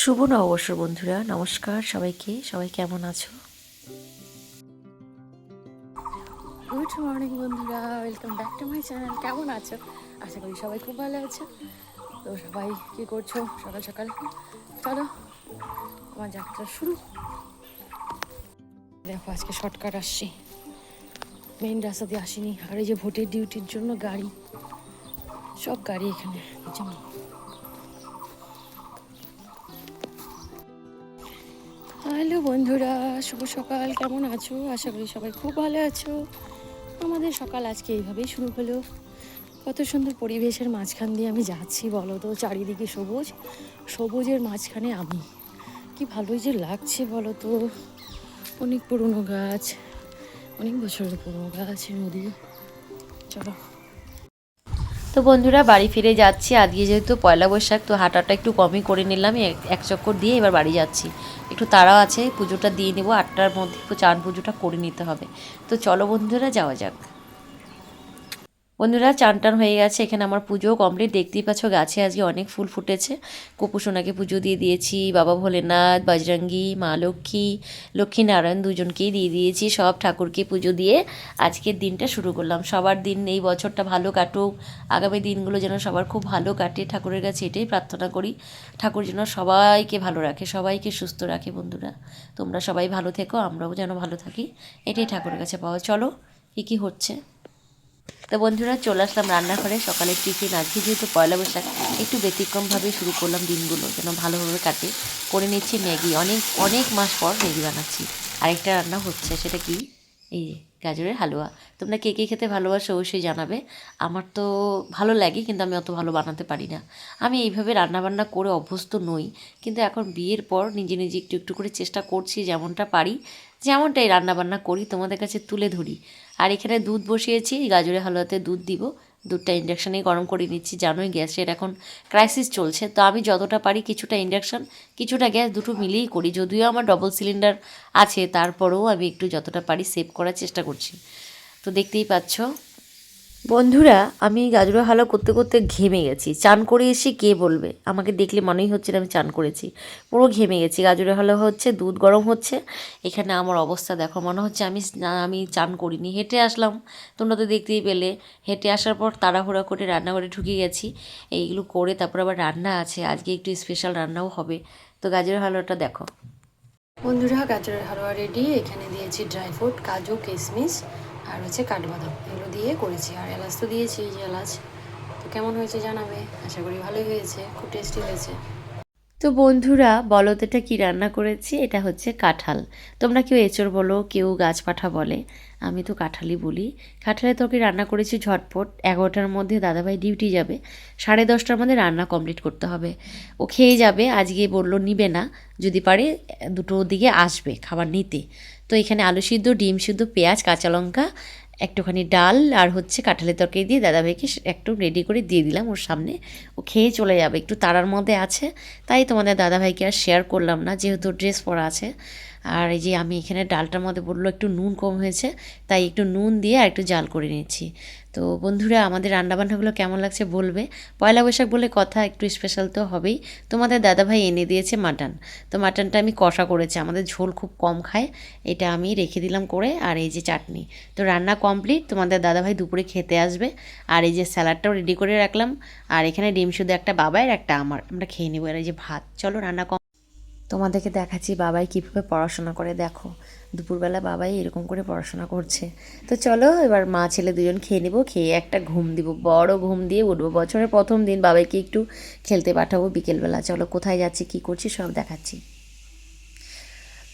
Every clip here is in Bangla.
শুভ নববর্ষ বন্ধুরা, নমস্কার সবাইকে। সবাই কেমন আছো? গুড মর্নিং বন্ধুরা, welcome back to my channel. কেমন আছো? আশা করি সবাই খুব ভালো আছো। তো সবাই কী করছো সকাল সকাল? চলো আমার যাত্রা শুরু। দেখো আজকে শর্টকাট আসছি, মেইন রাস্তা দিয়ে আসিনি। আর এই যে ভোটের ডিউটির জন্য গাড়ি, সব গাড়ি এখানে জমা। হ্যালো বন্ধুরা, শুভ সকাল। কেমন আছো? আশা করি সবাই খুব ভালো আছো। আমাদের সকাল আজকে এইভাবেই শুরু হলো। কত সুন্দর পরিবেশের মাঝখান দিয়ে আমি যাচ্ছি বলো তো, চারিদিকে সবুজ, সবুজের মাঝখানে আমি, কি ভালোই যে লাগছে বলো তো। অনেক পুরনো গাছ, অনেক বছরের পুরনো গাছ, নদী। চলো। তো বন্ধুরা বাড়ি ফিরে যাচ্ছি। আজকে যেহেতু পয়লা বৈশাখ, তো হাঁটাটা একটু কমই করে নিলাম। এক চক্কর দিয়ে এবার বাড়ি যাচ্ছি। একটু তাড়াও আছে, পুজোটা দিয়ে নেবো 8টার মধ্যে, চান পুজোটা করে নিতে হবে। তো চলো বন্ধুরা যাওয়া যাক। বন্ধুরা চান টান হয়ে গেছে, এখানে আমার পুজোও কমপ্লিট। দেখতেই পাচ্ছ গাছে আজকে অনেক ফুল ফুটেছে। কুপুসোনাকে পুজো দিয়ে দিয়েছি, বাবা ভোলেনাথ, বজরঙ্গী, মা লক্ষ্মী, লক্ষ্মী নারায়ণ দুজনকেই দিয়ে দিয়েছি। সব ঠাকুরকে পুজো দিয়ে আজকের দিনটা শুরু করলাম। সবার দিন এই বছরটা ভালো কাটুক, আগামী দিনগুলো যেন সবার খুব ভালো কাটে, ঠাকুরের কাছে এটাই প্রার্থনা করি। ঠাকুর যেন সবাইকে ভালো রাখে, সবাইকে সুস্থ রাখে। বন্ধুরা তোমরা সবাই ভালো থেকো, আমরাও যেন ভালো থাকি, এটাই ঠাকুরের কাছে পাওয়া। চলো কী কী হচ্ছে। তো বন্ধুরা চলে আসলাম রান্নাঘরে। সকালের টিফিন আজকে যেহেতু পয়লা বৈশাখ, একটু ব্যতিক্রমভাবে শুরু করলাম দিনগুলো যেন ভালোভাবে কাটে। করে নিচ্ছি ম্যাগি, অনেক অনেক মাস পর ম্যাগি বানাচ্ছি। আরেকটা রান্না হচ্ছে, সেটা কি, এই যে গাজরের হালুয়া। তোমরা কে কে খেতে ভালোবাসো অবশ্যই জানাবে। আমার তো ভালো লাগে, কিন্তু আমি অত ভালো বানাতে পারি না। আমি এইভাবে রান্নাবান্না করে অভ্যস্ত নই, কিন্তু এখন বিয়ের পর নিজে নিজে একটু একটু করে চেষ্টা করছি, যেমনটা পারি যেমনটাই রান্নাবান্না করি তোমাদের কাছে তুলে ধরি। আর এখানে দুধ বসিয়েছি, গাজরের হালুয়াতে দুধ দিব। দুধটা ইন্ডাকশানেই গরম করে নিচ্ছি। জানোই গ্যাসের এখন ক্রাইসিস চলছে, তো আমি যতটা পারি কিছুটা ইন্ডাকশান কিছুটা গ্যাস দুটো মিলিয়েই করি। যদিও আমার ডবল সিলিন্ডার আছে, তারপরেও আমি একটু যতটা পারি সেভ করার চেষ্টা করছি। তো দেখতেই পাচ্ছ বন্ধুরা, আমি গাজরের হালুয়া করতে করতে ঘেমে গেছি। চান করে এসে কে বলবে, আমাকে দেখলে মনেই হচ্ছে না আমি চান করেছি। পুরো ঘেমে গেছি। গাজরের হালুয়া হচ্ছে, দুধ গরম হচ্ছে। এখানে আমার অবস্থা দেখো, মনে হচ্ছে আমি চান করিনি। হেঁটে আসলাম, তোমরা তো দেখতেই পেলে। হেঁটে আসার পর তাড়াহুড়া করে রান্নাঘরে ঢুকে গেছি। এইগুলো করে তারপর আবার রান্না আছে, আজকে একটু স্পেশাল রান্নাও হবে। তো গাজরের হালুয়াটা দেখো বন্ধুরা গাজরের হালুয়া রেডি। এখানে দিয়েছি ড্রাই ফ্রুট, কাজু, কিশমিশ আর হচ্ছে কাঠবাদাম, এগুলো দিয়ে করেছি। আর এলাচ তো দিয়েছি, এই যে এলাচ। তো কেমন হয়েছে জানাবে, আশা করি ভালোই হয়েছে, খুব টেস্টি হয়েছে। তো বন্ধুরা বলো তো এটা কী রান্না করেছি। এটা হচ্ছে কাঁঠাল। তোমরা কেউ এঁচড় বলো, কেউ গাছপাঠা বলে, আমি তো কাঁঠালই বলি। কাঁঠালের তরকারি রান্না করেছি ঝটপট। 11টার মধ্যে দাদাভাই ডিউটি যাবে, 10:30টার মধ্যে রান্না কমপ্লিট করতে হবে। ও খেয়ে যাবে, আজকে বললো নিবে না, যদি পারে 2টোর দিকে আসবে খাবার নিতে। তো এখানে আলু সিদ্ধ, ডিম সিদ্ধ, পেঁয়াজ, কাঁচা লঙ্কা, একটুখানি ডাল আর হচ্ছে কাঁঠালের তরকারি দিয়ে দাদাভাইকে একটু রেডি করে দিয়ে দিলাম ওর সামনে। ও খেয়ে চলে যাবে, একটু তাড়ার মধ্যে আছে, তাই তোমাদের দাদাভাইকে আর শেয়ার করলাম না, যেহেতু ড্রেস পরা আছে। আর এই যে আমি এখানে ডালটার মধ্যে বললো একটু নুন কম হয়েছে, তাই একটু নুন দিয়ে আর একটু জাল করে নিচ্ছি। তো বন্ধুরা আমাদের রান্নাবান্নাগুলো কেমন লাগছে বলবে। পয়লা বৈশাখ বলে কথা, একটু স্পেশাল তো হবেই। তোমাদের দাদাভাই এনে দিয়েছে মাটন। তো মাটনটা আমি কষা করেছি, আমাদের ঝোল খুব কম খায়, এটা আমি রেখে দিলাম করে। আর এই যে চাটনি, তো রান্না কমপ্লিট। তোমাদের দাদাভাই দুপুরে খেতে আসবে। আর এই যে স্যালাডটাও রেডি করে রাখলাম। আর এখানে ডিম শুধু একটা বাবাইয়ের, একটা আমার, আমরা খেয়ে নেবো। আর এই যে ভাত, চলো রান্না তোমাদেরকে দেখাচ্ছি বাবাই কীভাবে পড়াশোনা করে। দেখো দুপুরবেলা বাবাই এরকম করে পড়াশোনা করছে। তো চলো এবার মা ছেলে দুজন খেয়ে নেবো, খেয়ে একটা ঘুম দিব, বড় ঘুম দিয়ে উঠবো। বছরের প্রথম দিন বাবাইকে একটু খেলতে পাঠাবো বিকেলবেলা। চলো কোথায় যাচ্ছি, কী করছি সব দেখাচ্ছি।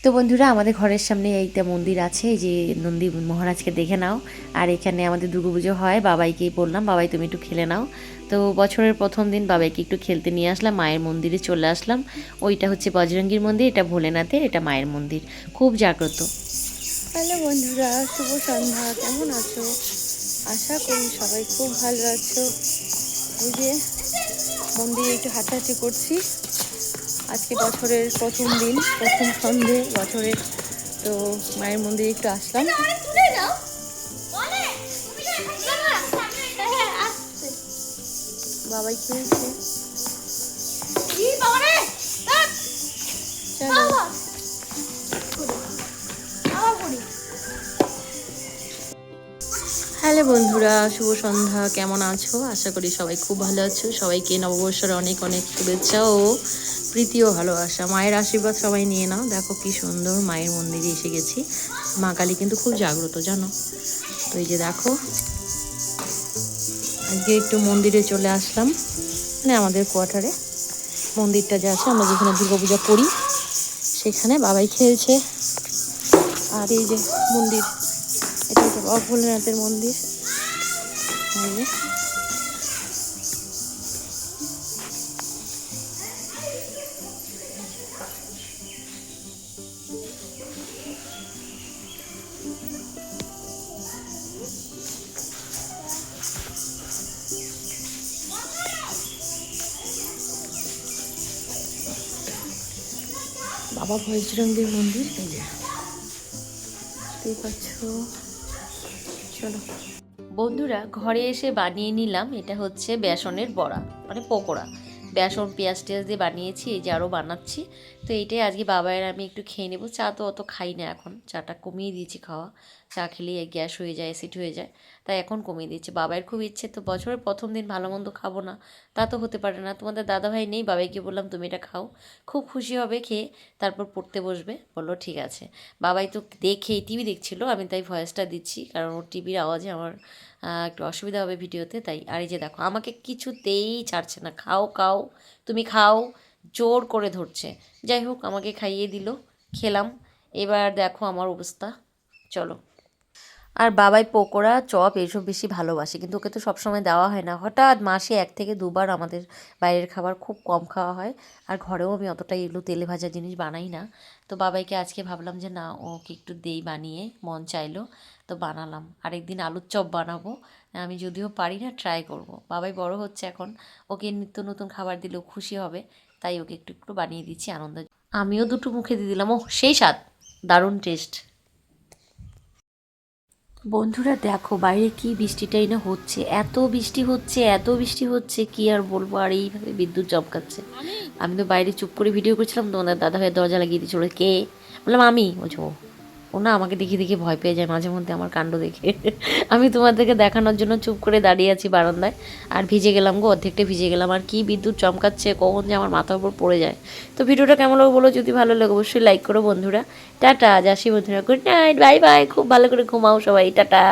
তো বন্ধুরা আমাদের ঘরের সামনে এইটা মন্দির আছে, এই যে নন্দী মহারাজকে দেখে নাও। আর এখানে আমাদের দুর্গাপুজো হয়, বাবাইকেই বললাম বাবাই তুমি একটু খেলে নাও। তো বছরের প্রথম দিন বাবাইকে একটু খেলতে নিয়ে আসলাম, মায়ের মন্দিরে চলে আসলাম। ওইটা হচ্ছে বজরঙ্গীর মন্দির, এটা ভোলেনাথের, এটা মায়ের মন্দির, খুব জাগ্রত। হ্যালো বন্ধুরা, শুভ সন্ধ্যা। কেমন আছো? আশা করি সবাই খুব ভালো আছো। এই যে মন্দিরে একটু হাঁটাহাঁটি করছি। আজকে বছরের প্রথম দিন, প্রথম সন্ধে বছরের। তো মায়ের মন্দিরে একটু আসলাম। বাবাই খেয়েছে। হ্যালো বন্ধুরা, শুভ সন্ধ্যা। কেমন আছো? আশা করি সবাই খুব ভালো আছো। সবাইকে নববর্ষের অনেক অনেক শুভেচ্ছা ও প্রীতি ও ভালোবাসা। মায়ের আশীর্বাদ সবাই নিয়ে নাও। দেখো কি সুন্দর মায়ের মন্দিরে এসে গেছি। মা কালী কিন্তু খুব জাগ্রত, জানো তো। এই যে দেখো, আজকে একটু মন্দিরে চলে আসলাম, মানে আমাদের কোয়ার্টারে মন্দিরটা যে আছে, আমরা যেখানে দুর্গাপূজা করি সেখানে। বাবাই খেলছে। আর এই যে মন্দির, এটা হচ্ছে বাবা ভোলেনাথের মন্দির। এই যে বাবা বজরঙ্গীর মন্দির। এই যে দেখতেই পাচ্ছ। চলো বন্ধুরা, ঘরে এসে বানিয়ে নিলাম, এটা হচ্ছে বেসনের বড়া, মানে পকোড়া। বেসন পেঁয়াজ টেয়াজ দিয়ে বানিয়েছি, এই যে আরও বানাচ্ছি। তো এইটাই আজকে বাবায়ের আমি একটু খেয়ে নেবো। চা তো অত খাই না এখন, চাটা কমিয়ে দিয়েছি খাওয়া। চা খেলে গ্যাস হয়ে যায়, অ্যাসিড হয়ে যায়, তাই এখন কমিয়ে দিচ্ছি। বাবায়ের খুব ইচ্ছে, তো বছরের প্রথম দিন ভালো মন্দ খাবো না তা তো হতে পারে না। তোমাদের দাদাভাই নেই, বাবাইকে বললাম তুমি এটা খাও, খুব খুশি হবে খেয়ে, তারপর পড়তে বসবে। বললো ঠিক আছে। বাবাই তো দেখে টিভি দেখছিল, আমি তাই ভয়েসটা দিচ্ছি, কারণ ওর টিভির আওয়াজে আমার একটু অসুবিধা হবে ভিডিওতে, তাই। আর এই যে দেখো, আমাকে কিছুতেই ছাড়ছে না, খাও খাও তুমি খাও, জোর করে ধরছে। যাই হোক, আমাকে খাইয়ে দিল, খেলাম। এবার দেখো আমার অবস্থা। চলো। আর বাবাই পকোড়া চপ এইসব বেশি ভালোবাসে, কিন্তু ওকে তো সবসময় দেওয়া হয় না। হঠাৎ মাসে 1 থেকে 2 বার আমাদের বাইরের খাবার খুব কম খাওয়া হয়। আর ঘরেও আমি অতটা এগুলো তেলে ভাজা জিনিস বানাই না। তো বাবাইকে আজকে ভাবলাম যে না, ওকে একটু দেই বানিয়ে, মন চাইলো তো বানালাম। আরেকদিন আলুর চপ বানাবো, আমি যদিও পারি না, ট্রাই করব। বাবাই বড় হচ্ছে এখন, ওকে নিত্য নতুন খাবার দিলেও খুশি হবে, তাই ওকে একটু একটু বানিয়ে দিচ্ছি আনন্দ। আমিও দুটো মুখে দিয়ে দিলাম, ও সেই স্বাদ, দারুণ টেস্ট। বন্ধুরা দেখো, বাইরে কি বৃষ্টিটাই না হচ্ছে, এত বৃষ্টি হচ্ছে, এত বৃষ্টি হচ্ছে, কি আর বলবো। আর এইভাবে বিদ্যুৎ চমকাচ্ছে। আমি তো বাইরে চুপ করে ভিডিও করছিলাম, তোমাদের দাদা ভাইয়ের দরজা লাগিয়ে দিয়েছিল। কে? বললাম আমি। বলছো ও না, আমাকে দেখে দেখে ভয় পেয়ে যায় মাঝে মধ্যে আমার কাণ্ড দেখে। আমি তোমাদেরকে দেখানোর জন্য চুপ করে দাঁড়িয়ে আছি বারান্দায়। আর ভিজে গেলাম গো, অর্ধেকটা ভিজে গেলাম। আর কি বিদ্যুৎ চমকাচ্ছে, কখন যে আমার মাথার উপর পড়ে যায়। তো ভিডিওটা কেমন লাগবে বলো, যদি ভালো লাগে অবশ্যই লাইক করো বন্ধুরা। টাটা, আজ আসি বন্ধুরা, গুড নাইট, বাই বাই। খুব ভালো করে ঘুমাও সবাই, টাটা।